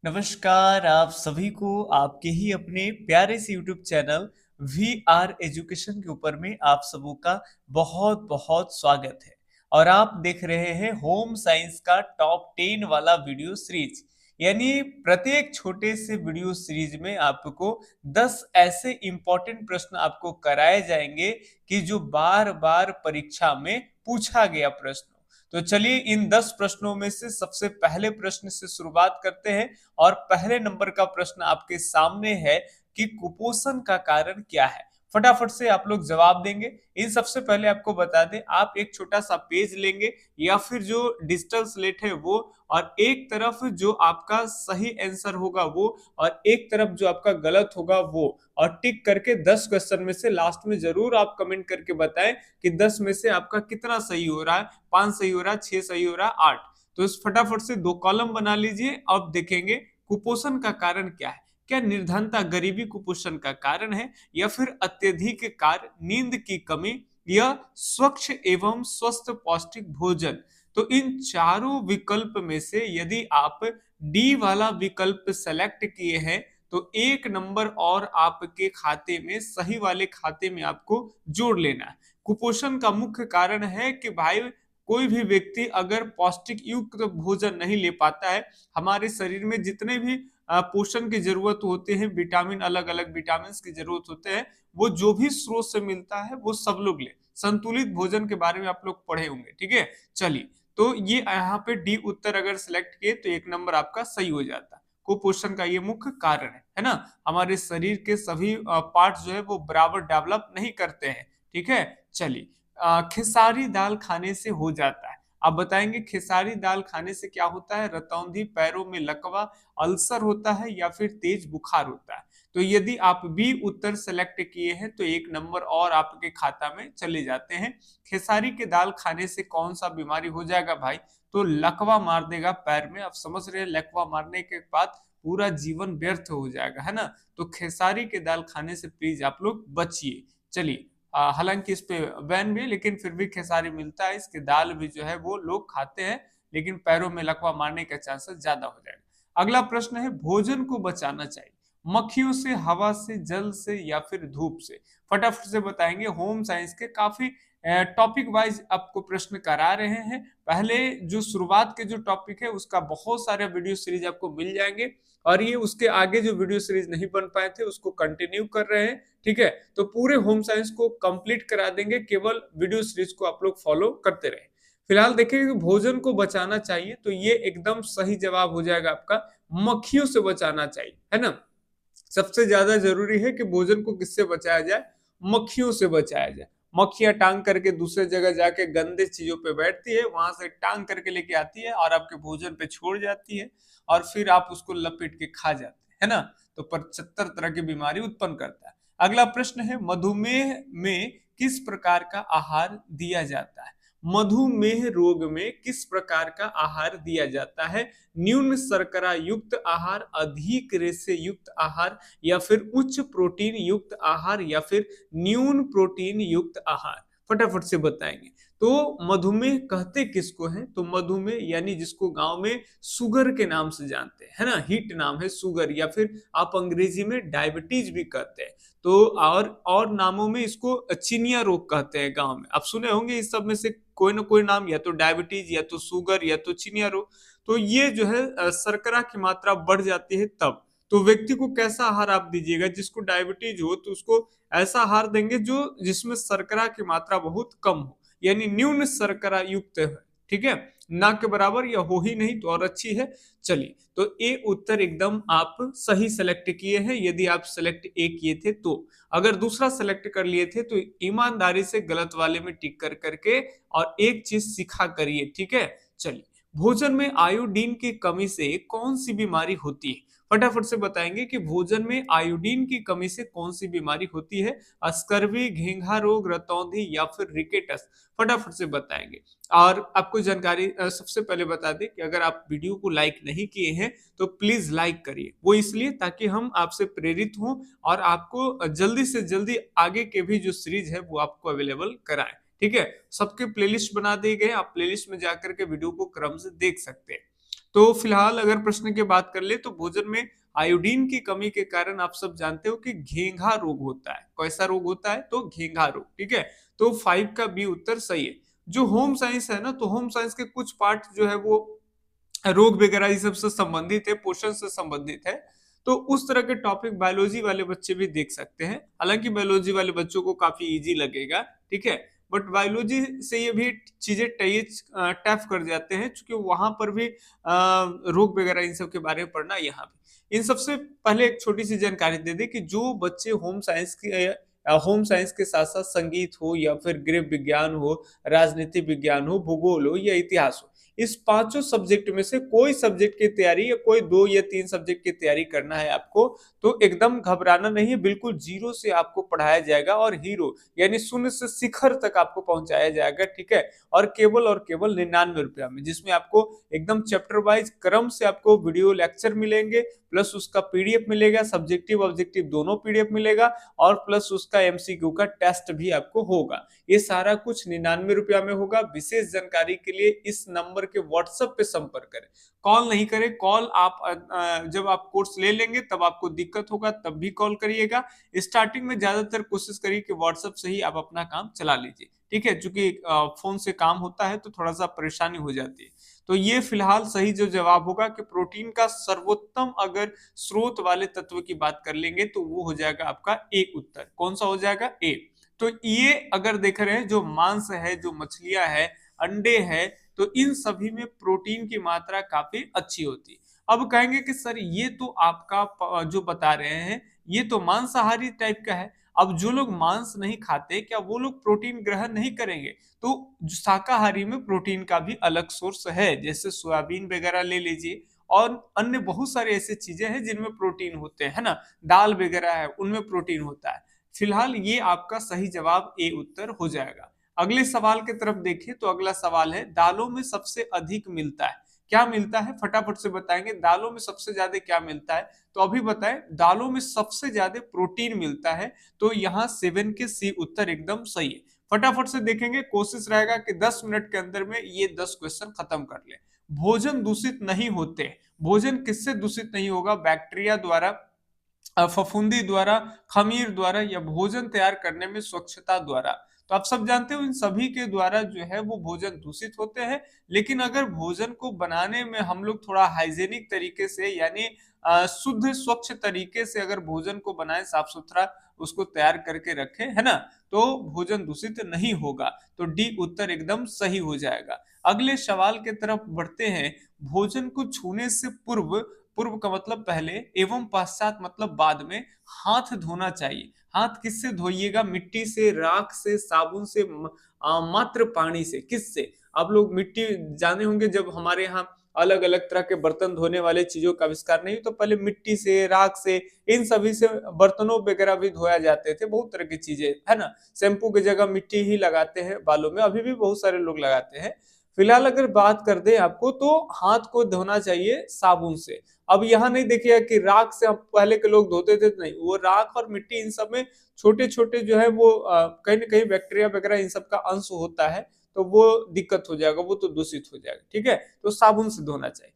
नमस्कार आप सभी को आपके ही अपने प्यारे से YouTube channel we are education के ऊपर में आप सबों का बहुत बहुत स्वागत है। और आप देख रहे हैं होम साइंस का टॉप 10 वाला वीडियो सीरीज। यानी प्रत्येक छोटे से वीडियो सीरीज में आपको 10 ऐसे इंपॉर्टेंट प्रश्न आपको कराए जाएंगे कि जो बार बार परीक्षा में पूछा गया प्रश्न। तो चलिए इन 10 प्रश्नों में से सबसे पहले प्रश्न से शुरुआत करते हैं। और पहले नंबर का प्रश्न आपके सामने है कि कुपोषण का कारण क्या है। फटाफट से आप लोग जवाब देंगे। इन सबसे पहले आपको बता दें, आप एक छोटा सा पेज लेंगे या फिर जो डिजिटल स्लेट है वो, और एक तरफ जो आपका सही आंसर होगा वो और एक तरफ जो आपका गलत होगा वो, और टिक करके 10 क्वेश्चन में से लास्ट में जरूर आप कमेंट करके बताएं कि 10 में से आपका कितना सही हो रहा है। 5 सही हो रहा है, 6 सही हो रहा है, 8। तो इस फटाफट से 2 कॉलम बना लीजिए। अब देखेंगे कुपोषण का कारण क्या है। क्या निर्धनता गरीबी कुपोषण का कारण है, या फिर अत्यधिक कार्य, नींद की कमी, या स्वच्छ एवं स्वस्थ पौष्टिक भोजन। तो इन चारों विकल्प में से यदि आप डी वाला विकल्प सेलेक्ट किए हैं तो 1 नंबर और आपके खाते में, सही वाले खाते में आपको जोड़ लेना है। कुपोषण का मुख्य कारण है कि भाई कोई भी व्यक्ति अगर पौष्टिक युक्त भोजन नहीं ले पाता है, हमारे शरीर में जितने भी पोषण की जरूरत होते हैं, विटामिन, अलग अलग विटामिन की जरूरत होते हैं, वो जो भी स्रोत से मिलता है वो सब लोग ले। संतुलित भोजन के बारे में आप लोग पढ़े होंगे, ठीक है। चलिए, तो ये यहाँ पे डी उत्तर अगर सिलेक्ट किए तो 1 नंबर आपका सही हो जाता। कुपोषण का ये मुख्य कारण है ना। हमारे शरीर के सभी पार्ट जो है वो बराबर डेवलप नहीं करते हैं, ठीक है। चलिए, खेसारी दाल खाने से हो जाता है। आप बताएंगे खेसारी दाल खाने से क्या होता है। रतौंधी, पैरों में लकवा, अल्सर होता है, या फिर तेज बुखार होता है। तो यदि आप बी उत्तर सेलेक्ट किए हैं तो 1 नंबर और आपके खाता में चले जाते हैं। खेसारी के दाल खाने से कौन सा बीमारी हो जाएगा भाई, तो लकवा मार देगा पैर में। आप समझ रहे हैं, लकवा मारने के बाद पूरा जीवन व्यर्थ हो जाएगा, है ना। तो खेसारी के दाल खाने से प्लीज आप लोग बचिए। चलिए, हालांकि इस पे बैन भी है, लेकिन फिर भी खेसारी मिलता है, इसके दाल भी जो है वो लोग खाते हैं, लेकिन पैरों में लकवा मारने का चांसेस ज्यादा हो जाएगा। अगला प्रश्न है, भोजन को बचाना चाहिए मक्खियों से, हवा से, जल से, या फिर धूप से। फटाफट से बताएंगे। होम साइंस के काफी टॉपिक वाइज आपको प्रश्न करा रहे हैं। पहले जो शुरुआत के जो टॉपिक है उसका बहुत सारे वीडियो सीरीज आपको मिल जाएंगे, और ये उसके आगे जो वीडियो सीरीज नहीं बन पाए थे उसको कंटिन्यू कर रहे हैं, ठीक है। तो पूरे होम साइंस को कंप्लीट करा देंगे, केवल वीडियो सीरीज को आप लोग फॉलो करते रहे। फिलहाल देखिए, भोजन को बचाना चाहिए तो ये एकदम सही जवाब हो जाएगा आपका, मक्खियों से बचाना चाहिए, है ना। सबसे ज्यादा जरूरी है कि भोजन को किससे बचाया जाए, मक्खियों से बचाया जाए। मक्खियां टांग करके दूसरे जगह जाके गंदे चीजों पे बैठती है, वहां से टांग करके लेके आती है और आपके भोजन पे छोड़ जाती है, और फिर आप उसको लपेट के खा जाते हैं, है ना। तो 75 तरह की बीमारी उत्पन्न करता है। अगला प्रश्न है, मधुमेह में किस प्रकार का आहार दिया जाता है। मधुमेह रोग में किस प्रकार का आहार दिया जाता है। न्यून शर्करा युक्त आहार, अधिक रेशे युक्त आहार, या फिर उच्च प्रोटीन युक्त आहार, या फिर न्यून प्रोटीन युक्त आहार। फटाफट से बताएंगे। तो मधुमेह कहते किसको है, तो मधुमेह यानी जिसको गांव में सुगर के नाम से जानते हैं, है ना, हिट नाम है सुगर, या फिर आप अंग्रेजी में डायबिटीज भी कहते हैं। तो और नामों में इसको चिनिया रोग कहते हैं गांव में। आप सुने होंगे इस सब में से कोई ना कोई नाम, या तो डायबिटीज, या तो सुगर, या तो चिनिया रोग। तो ये जो है शर्करा की मात्रा बढ़ जाती है तब। तो व्यक्ति को कैसा आहार आप दीजिएगा, जिसको डायबिटीज हो तो उसको ऐसा आहार देंगे जो जिसमें शर्करा की मात्रा बहुत कम हो, यानी न्यून शर्करा युक्त है, ठीक है। ना के बराबर या हो ही नहीं तो और अच्छी है। चलिए, तो ए उत्तर एकदम आप सही सेलेक्ट किए हैं, यदि आप सेलेक्ट ए किए थे तो। अगर दूसरा सेलेक्ट कर लिए थे तो ईमानदारी से गलत वाले में टिक कर करके और एक चीज सिखा करिए, ठीक है। चलिए, भोजन में आयोडीन की कमी से कौन सी बीमारी होती है। फटाफट से बताएंगे कि भोजन में आयोडीन की कमी से कौन सी बीमारी होती है। स्कर्वी, घेंघा रोग, रतौंधी, या फिर रिकेटस। फटाफट से बताएंगे। और आपको जानकारी सबसे पहले बता दें कि अगर आप वीडियो को लाइक नहीं किए हैं तो प्लीज लाइक करिए। वो इसलिए ताकि हम आपसे प्रेरित हों और आपको जल्दी से जल्दी आगे के भी जो सीरीज है वो आपको अवेलेबल कराएं, ठीक है। सबके प्लेलिस्ट बना दिए गए, आप प्लेलिस्ट में जाकर के वीडियो को क्रम से देख सकते हैं। तो फिलहाल अगर प्रश्न की बात कर ले तो भोजन में आयोडीन की कमी के कारण आप सब जानते हो कि घेंघा रोग होता है। कैसा रोग होता है? तो घेंघा रोग। ठीक है, तो 5 का बी उत्तर सही है। जो होम साइंस है ना, तो होम साइंस के कुछ पार्ट जो है वो रोग वगैरह ये सब से संबंधित है, पोषण से संबंधित है। तो उस तरह के टॉपिक बायोलॉजी वाले बच्चे भी देख सकते हैं। हालांकि बायोलॉजी वाले बच्चों को काफी इजी लगेगा, ठीक है, बट बायोलॉजी से ये भी चीजें टफ कर जाते हैं, क्योंकि वहां पर भी रोग वगैरह इन सब के बारे में पढ़ना यहाँ भी। इन सबसे पहले एक छोटी सी जानकारी दे दे कि जो बच्चे होम साइंस के साथ साथ संगीत हो या फिर गृह विज्ञान हो, राजनीति विज्ञान हो, भूगोल हो या इतिहास हो, इस पांचों सब्जेक्ट में से कोई सब्जेक्ट की तैयारी या कोई 2 या 3 सब्जेक्ट की तैयारी करना है आपको, तो एकदम घबराना नहीं है। बिल्कुल जीरो से आपको पढ़ाया जाएगा और हीरो यानी शून्य से शिखर तक आपको पहुंचाया जाएगा, ठीक है, और केवल 99 रुपया में, जिसमें आपको एकदम चैप्टर वाइज क्रम से आपको वीडियो लेक्चर मिलेंगे, प्लस उसका पीडीएफ मिलेगा, सब्जेक्टिव ऑब्जेक्टिव दोनों पीडीएफ मिलेगा, और प्लस उसका एमसीक्यू का टेस्ट भी आपको होगा। ये सारा कुछ 99 रुपया में होगा। विशेष जानकारी के लिए इस नंबर के व्हाट्सएप पे संपर्क करें, कॉल नहीं करें। कॉल आप जब आप कोर्स ले लेंगे तब आपको दिक्कत होगा, तब भी कॉल करिएगा। स्टार्टिंग में ज्यादातर कोशिश करिए कि व्हाट्सएप से ही आप अपना काम चला लीजिए, ठीक है, क्योंकि फोन से काम होता है तो थोड़ा सा परेशानी हो जाती है। तो ये फिलहाल सही जो जवाब होगा कि प्रोटीन का सर्वोत्तम अगर स्रोत वाले तत्व की बात कर लेंगे तो वो हो जाएगा आपका ए उत्तर। कौन सा हो जाएगा? ए। तो ये अगर देख रहे हैं जो मांस है, जो मछलियां है, अंडे है, तो इन सभी में प्रोटीन की मात्रा काफी अच्छी होती है। अब कहेंगे कि सर ये तो आपका जो बता रहे हैं ये तो मांसाहारी टाइप का है। अब जो लोग मांस नहीं खाते क्या वो लोग प्रोटीन ग्रहण नहीं करेंगे? तो शाकाहारी में प्रोटीन का भी अलग सोर्स है, जैसे सोयाबीन वगैरह ले लीजिए, और अन्य बहुत सारे ऐसे चीजें हैं जिनमें प्रोटीन होते हैं, है ना, दाल वगैरह है उनमें प्रोटीन होता है। फिलहाल ये आपका सही जवाब ए उत्तर हो जाएगा। अगले सवाल की तरफ देखिए, तो अगला सवाल है दालों में सबसे अधिक मिलता है, क्या मिलता है? फटाफट से बताएंगे दालों में सबसे ज्यादा क्या मिलता है। तो अभी बताएं, दालों में सबसे ज्यादा प्रोटीन मिलता है। तो यहाँ 7 के सी उत्तर एकदम सही है। फटाफट से देखेंगे, कोशिश रहेगा कि 10 मिनट के अंदर में ये 10 क्वेश्चन खत्म कर ले। भोजन दूषित नहीं होते। भोजन किससे दूषित नहीं होगा? बैक्टीरिया द्वारा, फफूंदी द्वारा, खमीर द्वारा, या भोजन तैयार करने में स्वच्छता द्वारा। तो आप सब जानते हो इन सभी के द्वारा जो है वो भोजन दूषित होते हैं। लेकिन अगर भोजन को बनाने में हम लोग थोड़ा हाइजेनिक तरीके से यानी शुद्ध स्वच्छ तरीके से अगर भोजन को बनाए, साफ सुथरा उसको तैयार करके रखें, है ना, तो भोजन दूषित नहीं होगा। तो डी उत्तर एकदम सही हो जाएगा। अगले सवाल के तरफ बढ़ते हैं। भोजन को छूने से पूर्व, पूर्व का मतलब पहले, एवं पश्चात मतलब बाद में हाथ धोना चाहिए। हाथ किससे धोइएगा? मिट्टी से, राख से, साबुन से, मात्र पानी से। किससे? आप लोग मिट्टी जाने होंगे, जब हमारे यहाँ अलग अलग तरह के बर्तन धोने वाले चीजों का आविष्कार नहीं तो पहले मिट्टी से, राख से, इन सभी से बर्तनों वगैरह भी धोया जाते थे। बहुत तरह की चीजें, है ना, शैम्पू की जगह मिट्टी ही लगाते हैं बालों में, अभी भी बहुत सारे लोग लगाते हैं। फिलहाल अगर बात कर दे आपको, तो हाथ को धोना चाहिए साबुन से। अब यहाँ नहीं देखिएगा कि राख से हम पहले के लोग धोते थे, नहीं, वो राख और मिट्टी इन सब में छोटे छोटे जो है वो कहीं ना कहीं बैक्टीरिया वगैरह इन सब का अंश होता है, तो वो दिक्कत हो जाएगा, वो तो दूषित हो जाएगा, ठीक है, तो साबुन से धोना चाहिए।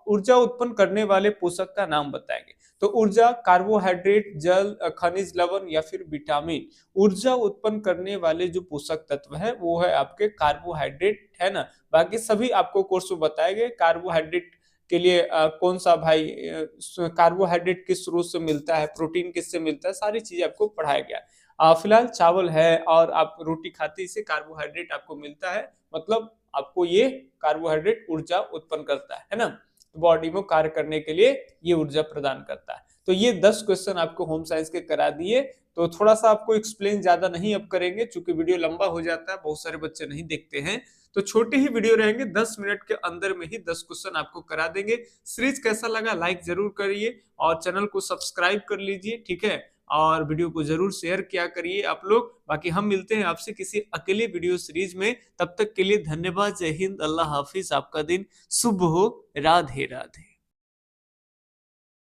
ऊर्जा उत्पन्न करने वाले पोषक का नाम बताएंगे। तो ऊर्जा, कार्बोहाइड्रेट, जल, खनिज लवण या फिर विटामिन। ऊर्जा उत्पन्न करने वाले जो पोषक तत्व है वो है आपके कार्बोहाइड्रेट, है ना। बाकी सभी आपको कोर्स में बताए गए। कार्बोहाइड्रेट के लिए कौन सा भाई, कार्बोहाइड्रेट किस स्रोत से मिलता है, प्रोटीन किससे मिलता है, सारी चीजें आपको पढ़ाया गया। फिलहाल चावल है और आप रोटी खाते, इससे कार्बोहाइड्रेट आपको मिलता है, मतलब आपको ये कार्बोहाइड्रेट ऊर्जा उत्पन्न करता है ना, बॉडी में कार्य करने के लिए ये ऊर्जा प्रदान करता है। तो ये 10 क्वेश्चन आपको होम साइंस के करा दिए। तो थोड़ा सा आपको एक्सप्लेन ज्यादा नहीं अब करेंगे, क्योंकि वीडियो लंबा हो जाता है, बहुत सारे बच्चे नहीं देखते हैं, तो छोटे ही वीडियो रहेंगे, 10 मिनट के अंदर में ही 10 क्वेश्चन आपको करा देंगे। सीरीज कैसा लगा लाइक जरूर करिए और चैनल को सब्सक्राइब कर लीजिए, ठीक है, और वीडियो को जरूर शेयर किया करिए आप लोग। बाकी हम मिलते हैं आपसे किसी अकेले वीडियो सीरीज में, तब तक के लिए धन्यवाद। जय हिंद, अल्लाह हाफिज, आपका दिन शुभ हो, राधे राधे।